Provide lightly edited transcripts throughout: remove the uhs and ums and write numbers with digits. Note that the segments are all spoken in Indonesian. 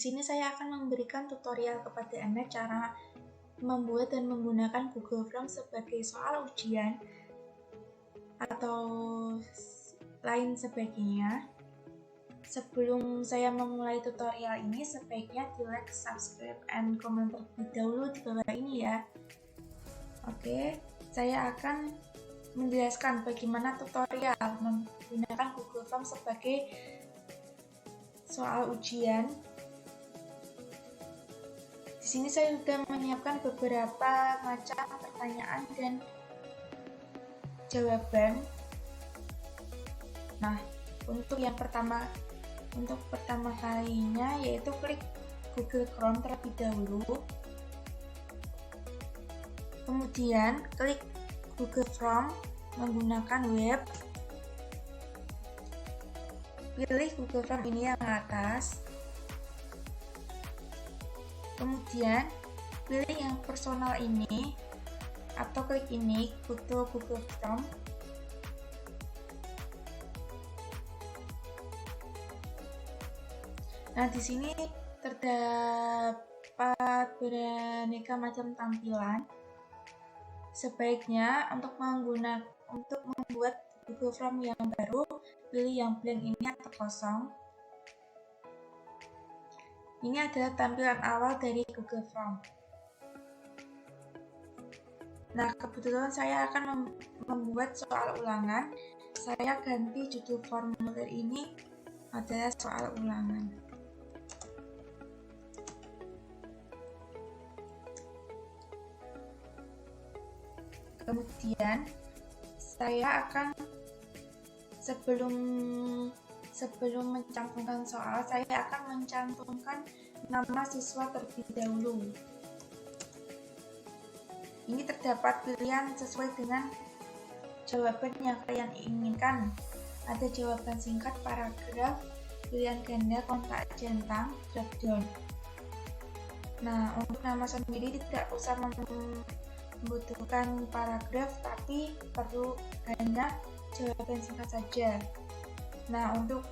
sini saya akan memberikan tutorial kepada Anda cara membuat dan menggunakan Google Form sebagai soal ujian atau lain sebagainya. Sebelum saya memulai tutorial ini, sebaiknya di like, subscribe, and comment terlebih dahulu di bawah ini ya. Oke, saya akan menjelaskan bagaimana tutorial menggunakan Google Form sebagai soal ujian. Di sini saya sudah menyiapkan beberapa macam pertanyaan dan jawaban. Nah, untuk pertama kalinya yaitu klik Google Chrome terlebih dahulu. Kemudian klik Google Form menggunakan web. Pilih Google Form ini yang atas. Kemudian pilih yang personal ini atau klik ini foto Google Form. Nah, di sini terdapat beraneka macam tampilan. Sebaiknya untuk membuat Google Form yang baru, pilih yang blank ini atau kosong. Ini adalah tampilan awal dari Google Form. Nah, kebetulan saya akan membuat soal ulangan. Saya ganti judul formulir ini adalah soal ulangan. Kemudian saya akan sebelum mencantumkan soal, saya akan mencantumkan nama siswa terlebih dahulu. Ini terdapat pilihan sesuai dengan jawaban yang kalian inginkan. Ada jawaban singkat, paragraf, pilihan ganda, kontak centang, drop down. Nah, untuk nama sendiri tidak usah membutuhkan paragraf, tapi perlu hanya jawaban singkat saja. Nah, untuk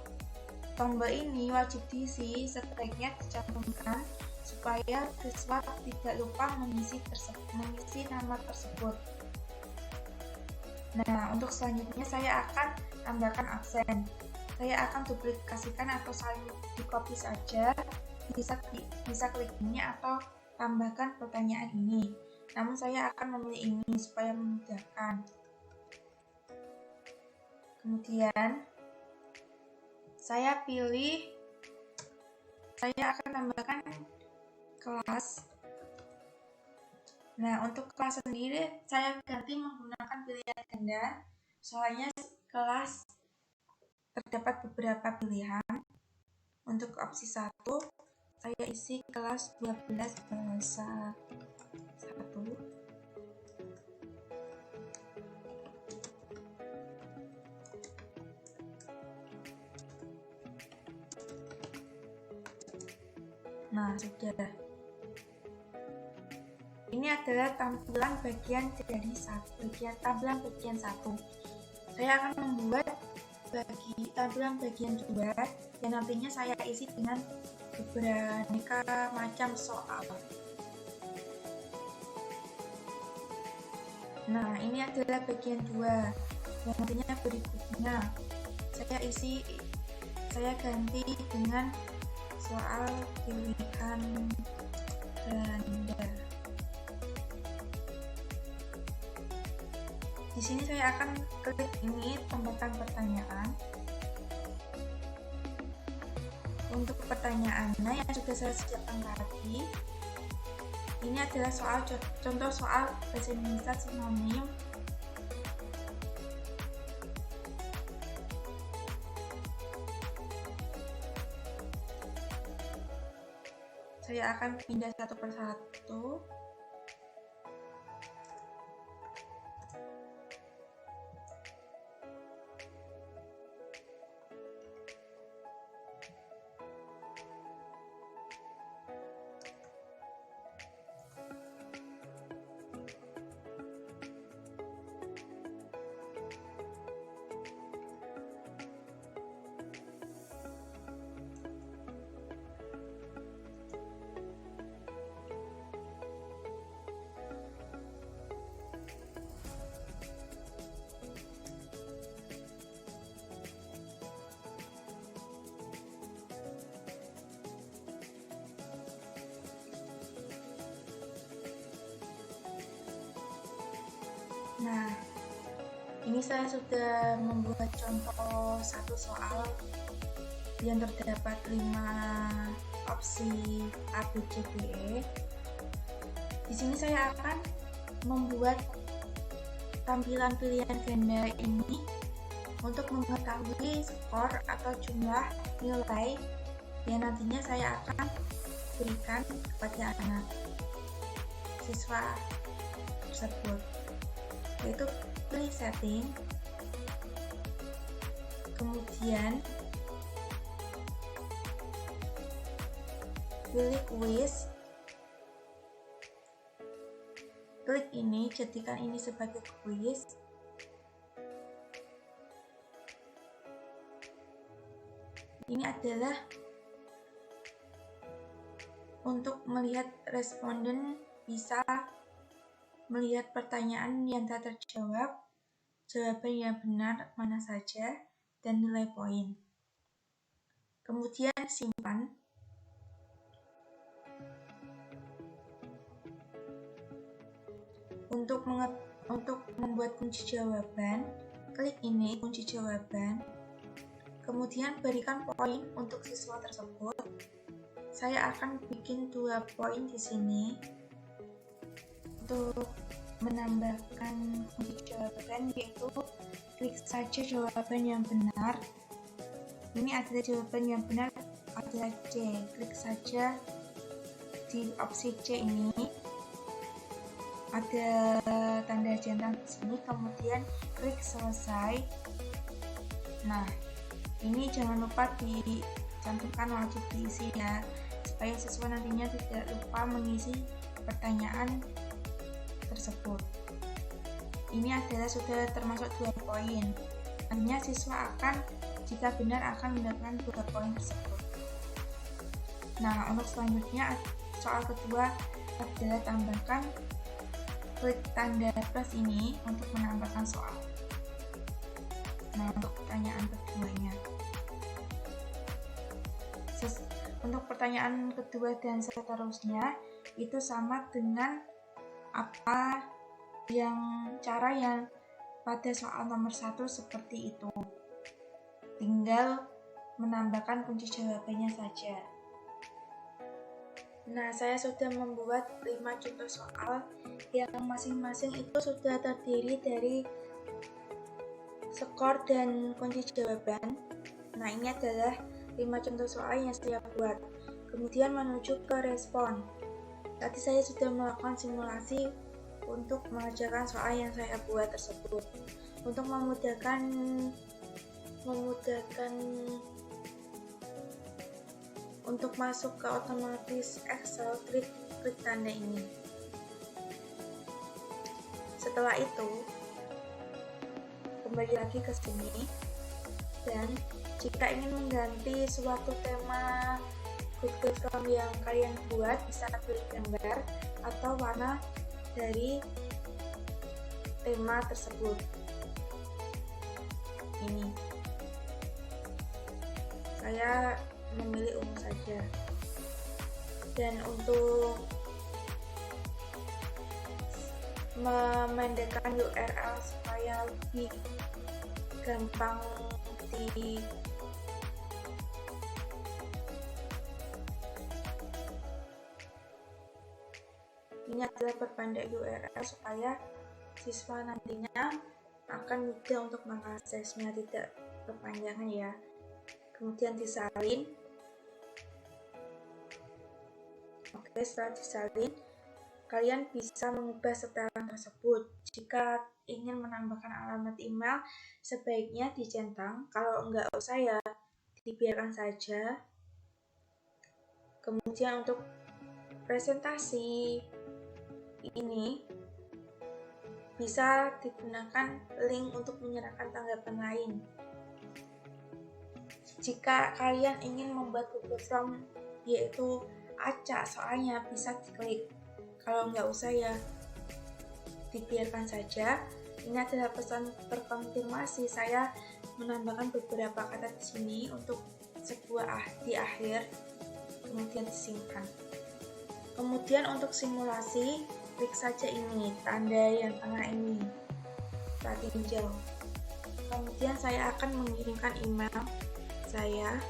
tombol ini wajib diisi, sebaiknya dicantumkan supaya siswa tidak lupa mengisi nama tersebut. Nah, untuk selanjutnya saya akan tambahkan absen. Saya akan duplikasikan atau salin di copy saja. Bisa klik ini atau tambahkan pertanyaan ini. Namun saya akan memilih ini supaya memudahkan. Kemudian saya akan tambahkan kelas. Nah, untuk kelas sendiri saya ganti menggunakan pilihan ganda. Soalnya kelas terdapat beberapa pilihan. Untuk opsi 1 saya isi kelas 12 bahasa 1. Nah, sudah. Ini adalah tampilan bagian 1. Saya akan membuat tampilan bagian 2 yang nantinya saya isi dengan beraneka macam soal. Nah, ini adalah bagian 2 yang nantinya berikutnya saya ganti dengan soal pilihan ganda. Di sini saya akan klik ini tambahkan pertanyaan. Untuk pertanyaannya yang sudah saya siapkan tadi, ini adalah contoh soal bahasa Indonesia sinonim. Saya akan pindah satu persatu. Nah, ini saya sudah membuat contoh satu soal yang terdapat 5 opsi A, B, C, D, E. Di sini saya akan membuat tampilan pilihan ganda ini untuk mengetahui skor atau jumlah nilai yang nantinya saya akan berikan kepada anak siswa tersebut, yaitu pilih setting, kemudian pilih quiz, klik ini, jadikan ini sebagai quiz. Ini adalah untuk melihat responden bisa melihat pertanyaan yang tak terjawab, jawaban yang benar mana saja, dan nilai poin. Kemudian simpan. Untuk membuat kunci jawaban, klik ini kunci jawaban. Kemudian berikan poin untuk siswa tersebut. Saya akan bikin 2 poin di sini untuk menambahkan kunci jawaban, yaitu klik saja jawaban yang benar. Ini adalah jawaban yang benar adalah C. Klik saja di opsi C ini. Ada tanda centang di sini, kemudian klik selesai. Nah, ini jangan lupa dicantumkan wajib diisi ya, supaya siswa nantinya tidak lupa mengisi pertanyaan tersebut. Ini adalah sudah termasuk 2 poin. Nantinya siswa akan, jika benar, akan mendapatkan 2 poin tersebut. Nah, untuk selanjutnya soal kedua adalah tambahkan. Klik tanda plus ini untuk menambahkan soal. Nah, untuk pertanyaan keduanya. Untuk pertanyaan kedua dan seterusnya itu sama dengan cara yang pada soal nomor 1 seperti itu. Tinggal menambahkan kunci jawabannya saja. Nah, saya sudah membuat 5 contoh soal yang masing-masing itu sudah terdiri dari skor dan kunci jawaban. Nah, ini adalah 5 contoh soal yang saya buat. Kemudian menuju ke respon. Tadi saya sudah melakukan simulasi untuk mengerjakan soal yang saya buat tersebut. Untuk memudahkan untuk masuk ke otomatis Excel, klik tanda ini. Setelah itu, kembali lagi ke sini, dan jika ingin mengganti suatu tema Google Form yang kalian buat, bisa pilih gambar atau warna dari tema tersebut. Ini saya memilih ungu saja. Dan untuk memendekkan URL supaya lebih gampang ini adalah perpendek URL supaya siswa nantinya akan mudah untuk mengaksesnya, tidak berpanjangan ya. Kemudian disalin. Oke, setelah disalin, kalian bisa mengubah setelan tersebut. Jika ingin menambahkan alamat email, sebaiknya dicentang. Kalau enggak usah ya, dibiarkan saja. Kemudian untuk presentasi ini bisa digunakan link untuk menyerahkan tanggapan lain. Jika kalian ingin membuat Google Form yaitu acak soalnya, bisa diklik. Kalau nggak usah ya dibiarkan saja. Ini adalah pesan terkonfirmasi. Saya menambahkan beberapa kata di sini untuk sebuah di akhir, kemudian disimpan. Kemudian untuk simulasi, klik saja ini tanda yang tengah ini. pratinjau. Kemudian saya akan mengirimkan email saya.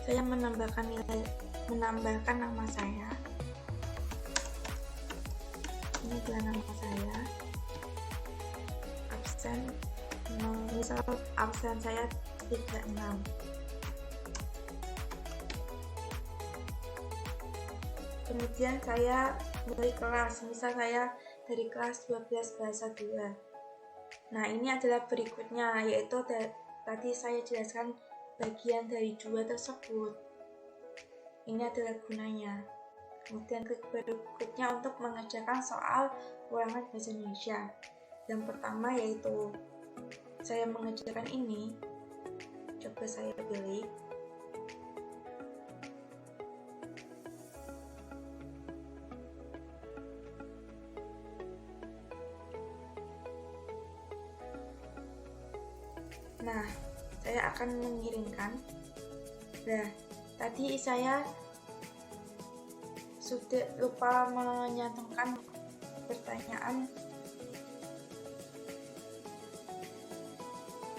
Saya menambahkan nama saya. Ini adalah nama saya. Absen, misal absen saya 36. Kemudian saya milih kelas, misal saya dari kelas 12 bahasa 2. Nah, ini adalah berikutnya, yaitu tadi saya jelaskan bagian dari 2 tersebut. Ini adalah gunanya. Kemudian berikutnya untuk mengerjakan soal ulangan bahasa Indonesia. Yang pertama yaitu saya mengerjakan ini. Coba saya pilih. Nah, saya akan mengirimkan. Nah, tadi saya sudah lupa menyantumkan pertanyaan,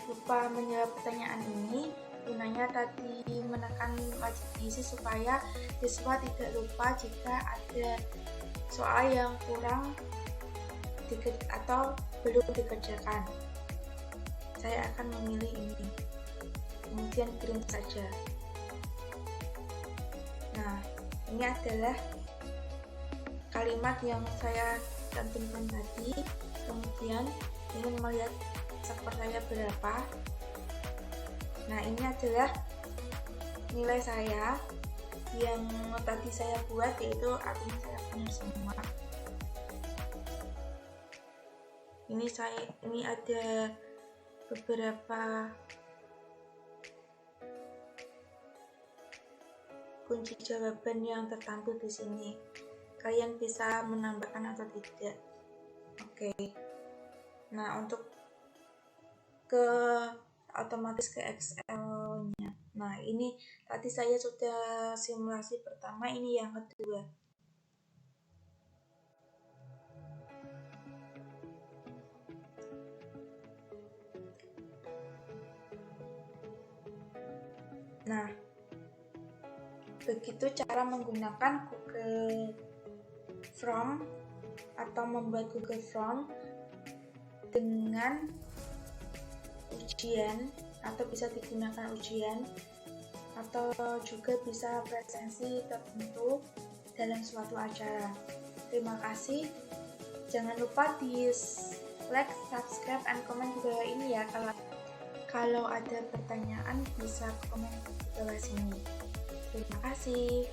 lupa menjawab pertanyaan ini. Gunanya tadi menekan wajib diisi supaya siswa tidak lupa jika ada soal yang kurang atau belum dikerjakan. Saya akan memilih ini, kemudian kirim saja. Nah, ini adalah kalimat yang saya cantumkan tadi. Kemudian ingin melihat skor saya berapa. Nah, ini adalah nilai saya yang tadi saya buat, yaitu artinya saya benar semua. Ini ada beberapa kunci jawaban yang tertampil di sini. Kalian bisa menambahkan atau tidak. Oke. Nah, untuk otomatis ke Excel-nya. Nah, ini tadi saya sudah simulasi pertama, ini yang kedua. Nah, begitu cara menggunakan Google Form atau membuat Google Form dengan ujian, atau bisa digunakan ujian, atau juga bisa presensi tertentu dalam suatu acara. Terima kasih. Jangan lupa di like, subscribe, and comment di bawah ini ya. Kalau ada pertanyaan bisa komen di bawah sini. Terima kasih.